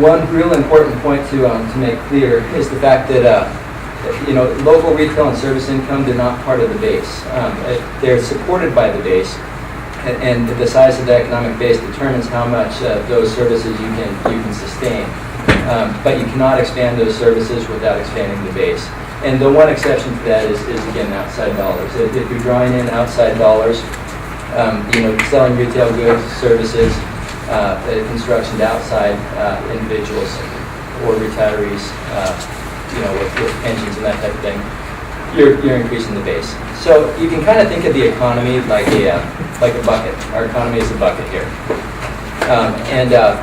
One real important point to make clear is the fact that local retail and service income, they're not part of the base. They're supported by the base, and the size of the economic base determines how much those services you can sustain. But you cannot expand those services without expanding the base. And the one exception to that is again, outside dollars. If you're drawing in outside dollars, selling retail goods, services, construction to outside individuals or retirees, with pensions and that type of thing, you're increasing the base. So you can kind of think of the economy like a bucket. Our economy is a bucket here.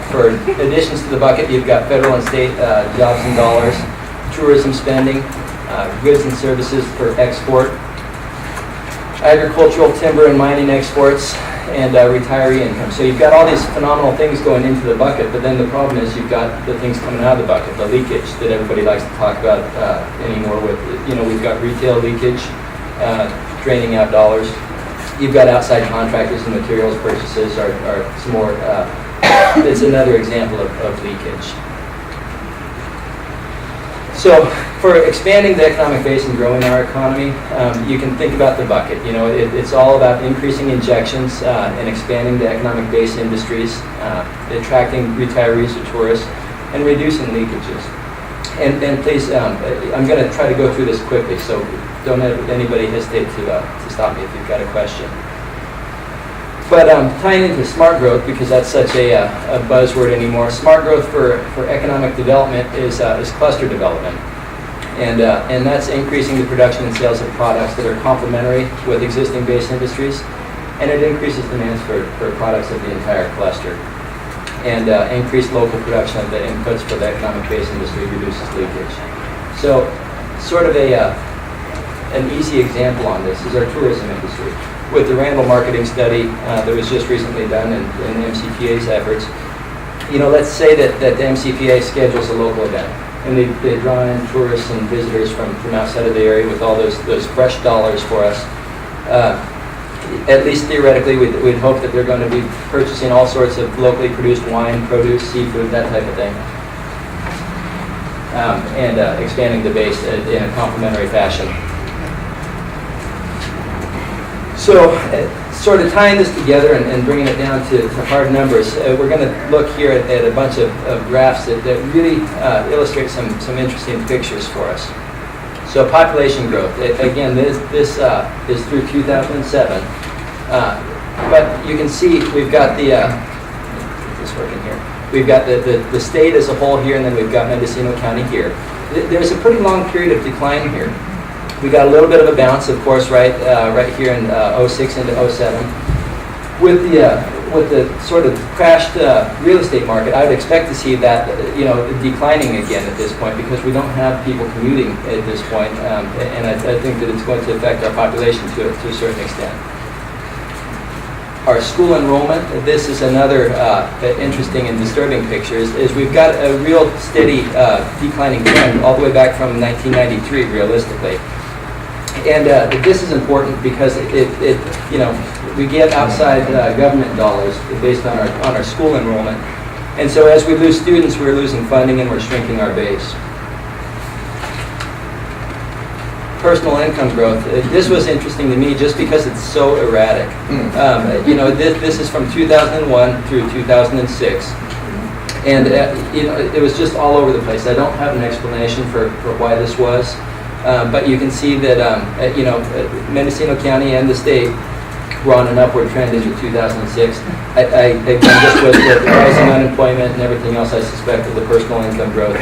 For additions to the bucket, you've got federal and state jobs and dollars, tourism spending, goods and services for export, agricultural, timber and mining exports, and retiree income. So you've got all these phenomenal things going into the bucket, but then the problem is you've got the things coming out of the bucket, the leakage that everybody likes to talk about anymore with. We've got retail leakage, draining out dollars. You've got outside contractors and materials purchases are some more, it's another example of leakage. So for expanding the economic base and growing our economy, you can think about the bucket. It's all about increasing injections and expanding the economic base industries, attracting retirees or tourists, and reducing leakages. And please, I'm going to try to go through this quickly, so don't let anybody hesitate to stop me if you've got a question. But tying into smart growth, because that's such a buzzword anymore, smart growth for economic development is cluster development. And that's increasing the production and sales of products that are complementary with existing base industries, and it increases demands for products of the entire cluster. And increased local production of the inputs for the economic base industry reduces leakage. So sort of an easy example on this is our tourism industry. With the Randall marketing study that was just recently done in MCPA's efforts, let's say that the MCPA schedules a local event, and they draw in tourists and visitors from outside of the area with all those fresh dollars for us. At least theoretically, we'd hope that they're going to be purchasing all sorts of locally produced wine, produce, seafood, that type of thing, and expanding the base in a complementary fashion. So sort of tying this together and bringing it down to hard numbers, we're going to look here at a bunch of graphs that really illustrate some interesting pictures for us. So population growth, again, this is through 2007. But you can see we've got the, is this working here? We've got the state as a whole here, and then we've got Mendocino County here. There's a pretty long period of decline here. We got a little bit of a bounce, of course, right here in 06 into 07. With the sort of crashed real estate market, I would expect to see that declining again at this point, because we don't have people commuting at this point, and I think that it's going to affect our population to a certain extent. Our school enrollment, this is another interesting and disturbing picture, is we've got a real steady declining trend all the way back from 1993, realistically. And this is important because we get outside government dollars based on our school enrollment. And so as we lose students, we're losing funding and we're shrinking our base. Personal income growth. This was interesting to me just because it's so erratic. This is from 2001 through 2006. And it was just all over the place. I don't have an explanation for why this was. But you can see that Mendocino County and the state were on an upward trend into 2006. Again, just with the rising unemployment and everything else, I suspect that the personal income growth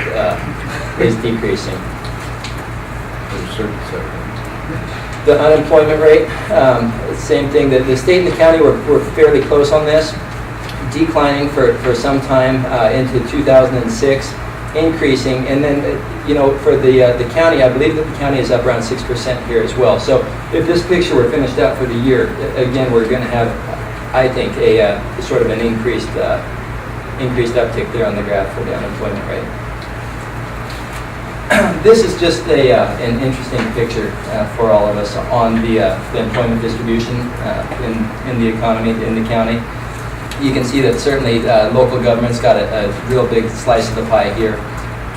is decreasing. The unemployment rate, same thing. That the state and the county were fairly close on this, declining for some time into 2006. Increasing, and then for the county, I believe that the county is up around 6% here as well. So if this picture were finished out for the year, again, we're going to have, I think, a sort of an increased uptick there on the graph for the unemployment rate. This is just an interesting picture for all of us on the employment distribution in the economy in the county. You can see that certainly local government's got a real big slice of the pie here,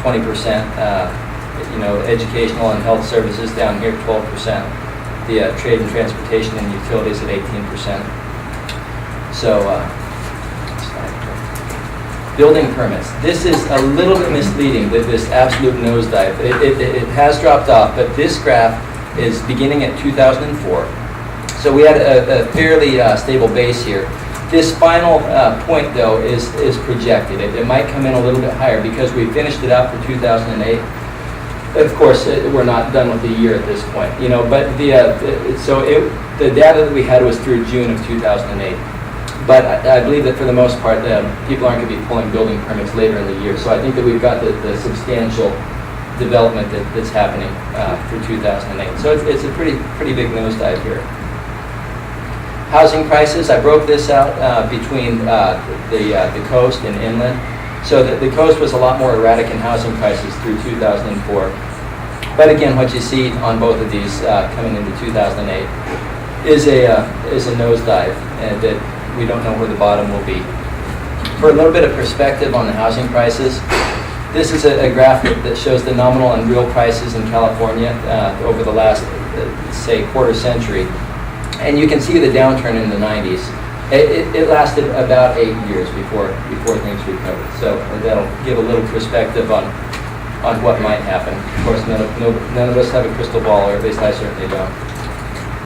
20%. You know, educational and health services down here, 12%. The trade and transportation and utilities at 18%. So, building permits. This is a little bit misleading, this absolute nosedive. It has dropped off, but this graph is beginning at 2004. So we had a fairly stable base here. This final point, though, is projected. It might come in a little bit higher because we finished it out for 2008. Of course, we're not done with the year at this point, you know. But the data that we had was through June of 2008. But I believe that for the most part, people aren't going to be pulling building permits later in the year. So I think that we've got the substantial development that's happening for 2008. So it's a pretty big nosedive here. Housing prices, I broke this out between the coast and inland. So the coast was a lot more erratic in housing prices through 2004. But again, what you see on both of these coming into 2008 is a nosedive, and that we don't know where the bottom will be. For a little bit of perspective on the housing prices, this is a graph that shows the nominal and real prices in California over the last, say, quarter century. And you can see the downturn in the 90s. It lasted about 8 years before things recovered. So that'll give a little perspective on what might happen. Of course, none of us have a crystal ball, or at least I certainly don't.